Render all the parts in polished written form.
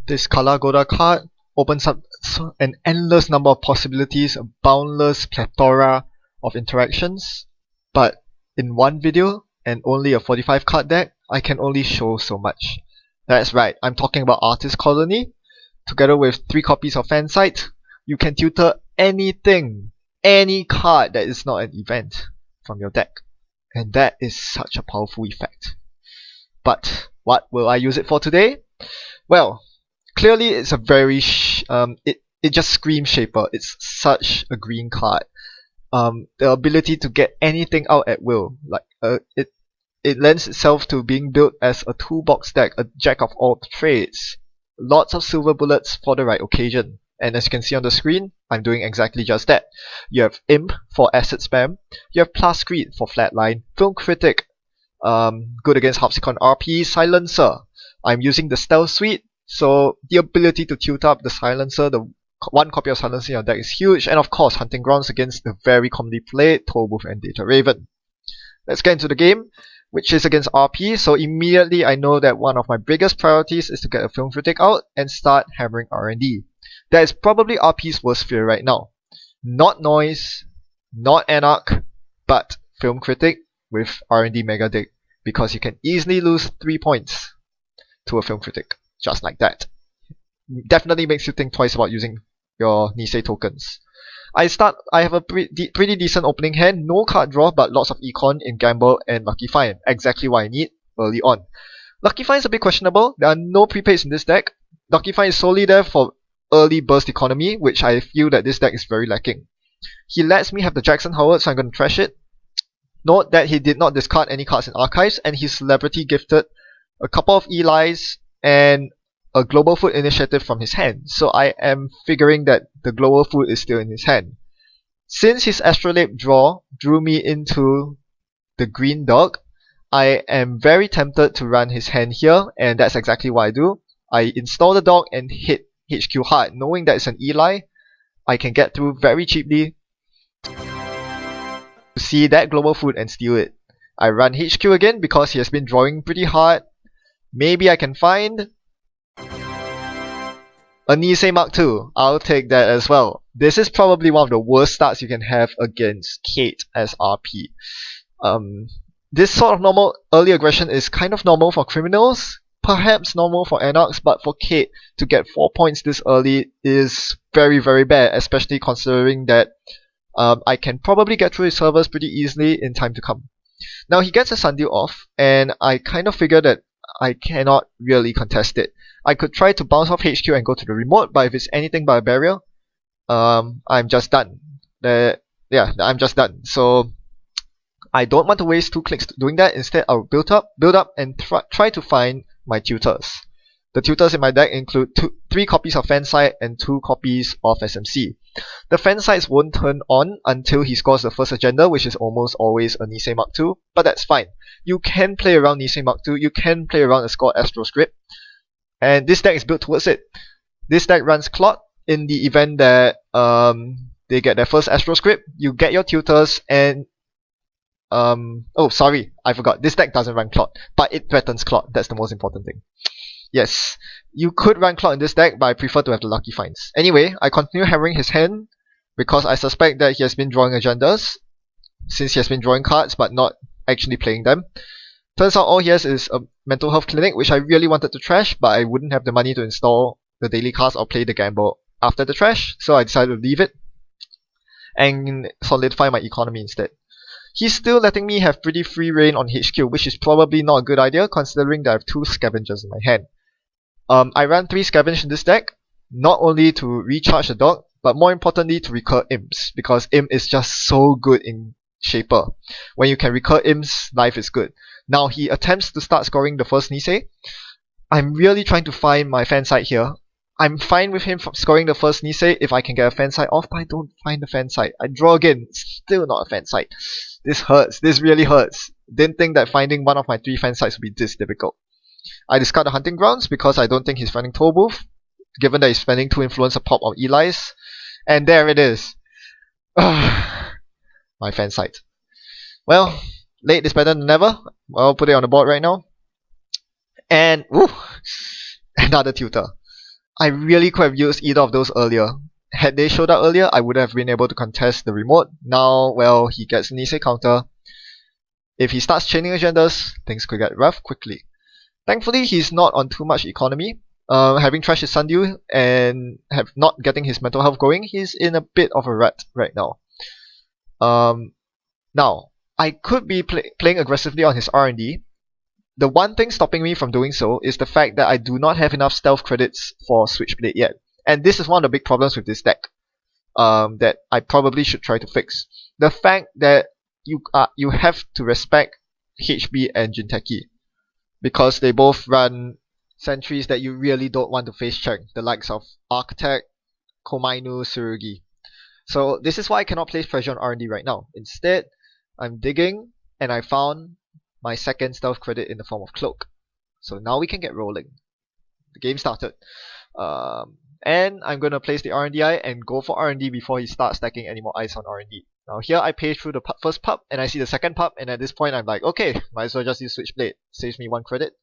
This Kalagoda card opens up an endless number of possibilities, a boundless plethora of interactions. But in one video, and only a 45 card deck, I can only show so much. That's right, I'm talking about Artist Colony. Together with 3 copies of Fansite, you can tutor anything, any card that is not an event from your deck. And that is such a powerful effect. But what will I use it for today? Well, clearly it's a very it just screams Shaper. It's such a green card. The ability to get anything out at will, like it lends itself to being built as a toolbox deck, a jack of all trades. Lots of silver bullets for the right occasion. And as you can see on the screen, I'm doing exactly just that. You have Imp for Acid Spam, you have Plascrete for Flatline, Film Critic, good against Harpsichon RP, Silencer. I'm using the Stealth Suite, so the ability to tilt up the Silencer, the 1 copy of Silencer in your deck is huge, and of course Hunting Grounds against the very commonly played Tollbooth and Data Raven. Let's get into the game, which is against RP, so immediately I know that one of my biggest priorities is to get a Film Critic out and start hammering R&D. That is probably RP's worst fear right now. Not Noise, not Anarch, but Film Critic with R&D Mega Dig, because you can easily lose 3 points to a Film Critic, just like that. Definitely makes you think twice about using your Nisei tokens. I have a pretty decent opening hand, no card draw, but lots of econ in Gamble and Lucky Find, exactly what I need early on. Lucky Find is a bit questionable, there are no prepaids in this deck. Lucky Find is solely there for early burst economy, which I feel that this deck is very lacking. He lets me have the Jackson Howard, so I'm going to trash it. Note that he did not discard any cards in archives, and his celebrity gifted a couple of Eli's and a Global Food Initiative from his hand, so I am figuring that the Global Food is still in his hand. Since his Astrolabe draw drew me into the green dog, I am very tempted to run his hand here, and that's exactly what I do. I install the dog and hit HQ hard, knowing that it's an Eli. I can get through very cheaply to see that Global Food and steal it. I run HQ again because he has been drawing pretty hard. Maybe I can find a Nisei Mark II. I'll take that as well. This is probably one of the worst starts you can have against Kate as RP. This sort of normal early aggression is kind of normal for criminals, perhaps normal for Anarchs, but for Kate to get 4 points this early is very, very bad, especially considering that I can probably get through his servers pretty easily in time to come. Now he gets a Sundew off, and I kind of figure that I cannot really contest it. I could try to bounce off HQ and go to the remote, but if it's anything but a barrier, I'm just done. I'm just done. So I don't want to waste 2 clicks doing that. Instead, I'll build up, and try to find my tutors. The tutors in my deck include 3 copies of Fansite and 2 copies of SMC. The Fansites won't turn on until he scores the first agenda, which is almost always a Nisei Mark II, but that's fine. You can play around Nisei Mark II, you can play around a scored Astro Script, and this deck is built towards it. This deck runs Clot in the event that they get their first Astro Script. You get your tutors and oh sorry, I forgot. This deck doesn't run Clot, but it threatens Clot. That's the most important thing. Yes, you could run Clot in this deck, but I prefer to have the Lucky Finds. Anyway, I continue hammering his hand because I suspect that he has been drawing agendas, since he has been drawing cards but not actually playing them. Turns out all he has is a mental health clinic, which I really wanted to trash, but I wouldn't have the money to install the daily cast or play the gamble after the trash, so I decided to leave it and solidify my economy instead. He's still letting me have pretty free reign on HQ, which is probably not a good idea considering that I have 2 scavengers in my hand. I ran 3 scavenge in this deck, not only to recharge the dog, but more importantly to recur imps, because imp is just so good in Shaper. When you can recur imps, life is good. Now he attempts to start scoring the first Nisei. I'm really trying to find my Fansite here. I'm fine with him scoring the first Nisei if I can get a Fansite off, but I don't find the Fansite. I draw again, still not a Fansite. This hurts, this really hurts. Didn't think that finding one of my 3 Fansites would be this difficult. I discard the Hunting Grounds because I don't think he's running Tollbooth, given that he's spending 2 influence a pop of Eli's. And there it is. My Fansite. Well, late is better than never. I'll put it on the board right now. And, another tutor. I really could have used either of those earlier. Had they showed up earlier, I would have been able to contest the remote. Now, well, he gets an Nisei counter. If he starts chaining agendas, things could get rough quickly. Thankfully, he's not on too much economy. Having trashed his Sundew and have not getting his mental health going, he's in a bit of a rut right now. Now, I could be playing aggressively on his R&D. The one thing stopping me from doing so is the fact that I do not have enough stealth credits for Switchblade yet. And this is one of the big problems with this deck that I probably should try to fix. The fact that you have to respect HB and Jinteki, because they both run sentries that you really don't want to face check, the likes of Architect, Komainu, Tsurugi. So this is why I cannot place pressure on R&D right now. Instead, I'm digging, and I found my second stealth credit in the form of Cloak. So now we can get rolling. The game started. And I'm going to place the R&D-eye and go for R&D before he starts stacking any more eyes on R&D. Now here I pay through the first pub, and I see the second pub, and at this point I'm like, okay, might as well just use Switchblade. Saves me 1 credit,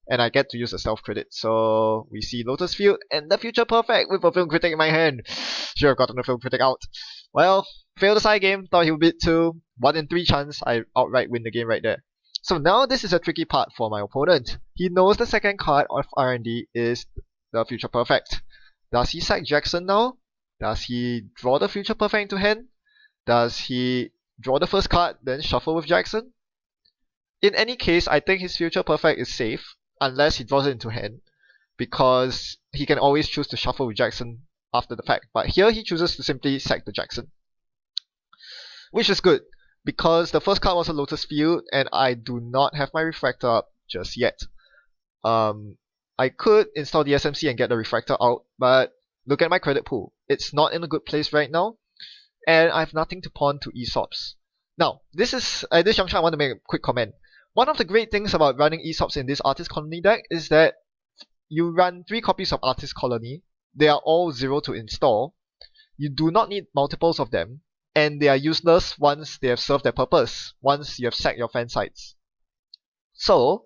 and I get to use a stealth credit. So we see Lotus Field and the Future Perfect with a Film Critic in my hand. Should have gotten the Film Critic out. Well, failed the side game, thought he would beat 2. 1 in 3 chance, I outright win the game right there. So now this is a tricky part for my opponent. He knows the second card of R&D is the Future Perfect. Does he sack Jackson now? Does he draw the Future Perfect into hand? Does he draw the first card, then shuffle with Jackson? In any case, I think his Future Perfect is safe, unless he draws it into hand, because he can always choose to shuffle with Jackson after the fact. But here he chooses to simply sack the Jackson, which is good, because the first card was a Lotus Field, and I do not have my Refractor up just yet. I could install the SMC and get the Refractor out, but look at my credit pool. It's not in a good place right now, and I have nothing to pawn to Aesops. Now, this juncture I want to make a quick comment. One of the great things about running Aesops in this Artist Colony deck is that you run 3 copies of Artist Colony. They are all 0 to install. You do not need multiples of them, and they are useless once they have served their purpose, once you have sacked your fan sites. So,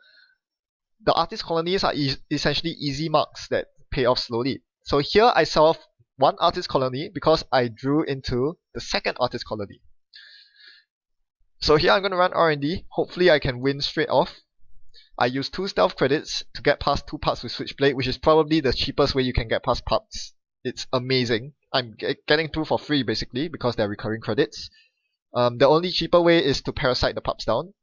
the Artist Colonies are essentially easy marks that pay off slowly. So here I solve 1 Artist Colony because I drew into the second Artist Colony. So here I'm going to run R&D. Hopefully I can win straight off. I use 2 stealth credits to get past 2 parts with Switchblade, which is probably the cheapest way you can get past parts. It's amazing. I'm getting 2 for free basically because they're recurring credits. The only cheaper way is to parasite the pups down,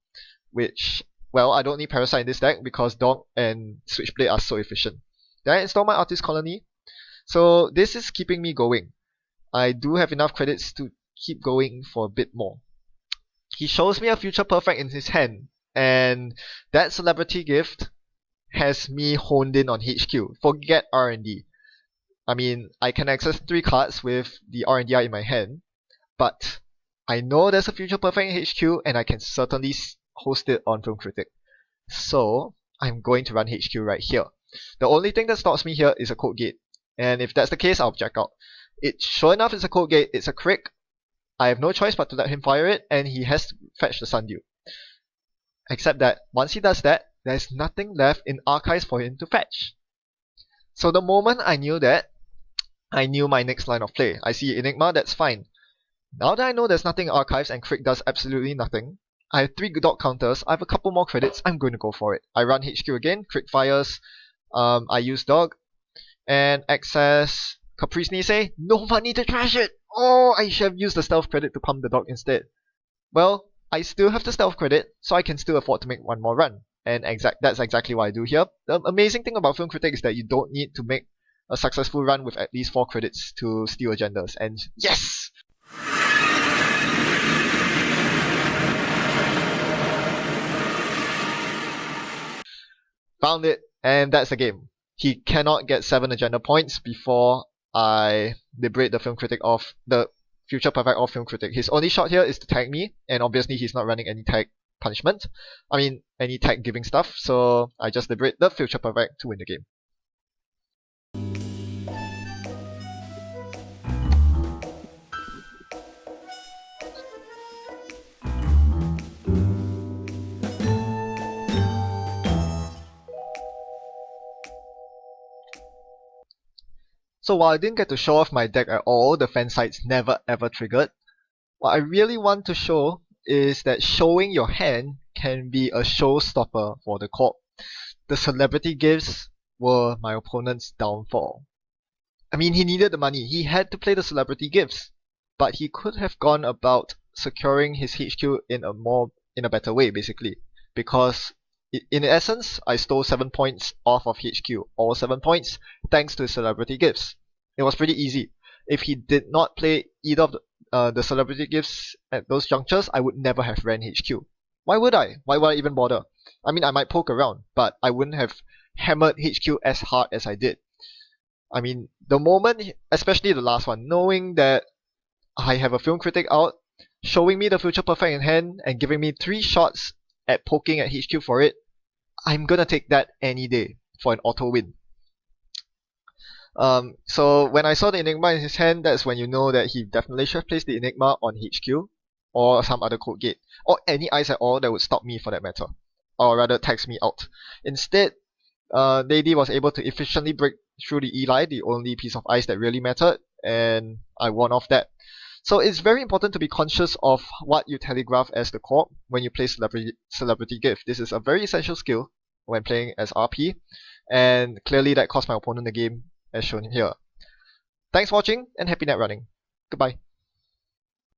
which, well, I don't need parasite in this deck because Dog and Switchblade are so efficient. Then I install my Artist Colony. So this is keeping me going. I do have enough credits to keep going for a bit more. He shows me a Future Perfect in his hand, and that Celebrity Gift has me honed in on HQ. Forget R&D. I mean, I can access 3 cards with the R&D in my hand, but I know there's a Future Perfect in HQ, and I can certainly host it on Film Critic. So I'm going to run HQ right here. The only thing that stops me here is a Code Gate, and if that's the case, I'll check out. Sure enough, it's a Code Gate. It's a crick. I have no choice but to let him fire it, and he has to fetch the Sundew. Except that once he does that, there's nothing left in Archives for him to fetch. So the moment I knew that, I knew my next line of play. I see Enigma, that's fine. Now that I know there's nothing in Archives and Crick does absolutely nothing, I have 3 dog counters, I have a couple more credits, I'm going to go for it. I run HQ again, Crick fires, I use Dog, and access Caprice Nisei, no money to trash it! Oh, I should have used the stealth credit to pump the Dog instead. Well, I still have the stealth credit, so I can still afford to make 1 more run. And that's exactly what I do here. The amazing thing about Film Critic is that you don't need to make a successful run with at least 4 credits to steal agendas. And yes! Found it, and that's the game. He cannot get 7 agenda points before I liberate the Film Critic off the Future Perfect off Film Critic. His only shot here is to tag me, and obviously he's not running any tag punishment. I mean, any tag giving stuff, so I just liberate the Future Perfect to win the game. So while I didn't get to show off my deck at all, the fan sites never ever triggered. What I really want to show is that showing your hand can be a showstopper for the corp. The celebrity gifts were my opponent's downfall. I mean, he needed the money. He had to play the celebrity gifts, but he could have gone about securing his HQ in a better way, basically, because in essence, I stole 7 points off of HQ, all 7 points, thanks to his celebrity gifts. It was pretty easy. If he did not play either of the celebrity gifts at those junctures, I would never have ran HQ. Why would I? Why would I even bother? I mean, I might poke around, but I wouldn't have hammered HQ as hard as I did. I mean, the moment, especially the last one, knowing that I have a film critic out, showing me the future perfect in hand, and giving me 3 shots at poking at HQ for it, I'm gonna take that any day for an auto win. So when I saw the Enigma in his hand, that's when you know that he definitely should have placed the Enigma on HQ, or some other code gate, or any ice at all that would stop me for that matter, or rather tax me out. Instead, Lady was able to efficiently break through the Eli, the only piece of ice that really mattered, and I won off that. So it's very important to be conscious of what you telegraph as the corp when you play celebrity gift. This is a very essential skill when playing as RP, and clearly that cost my opponent the game as shown here. Thanks for watching and happy net running. Goodbye.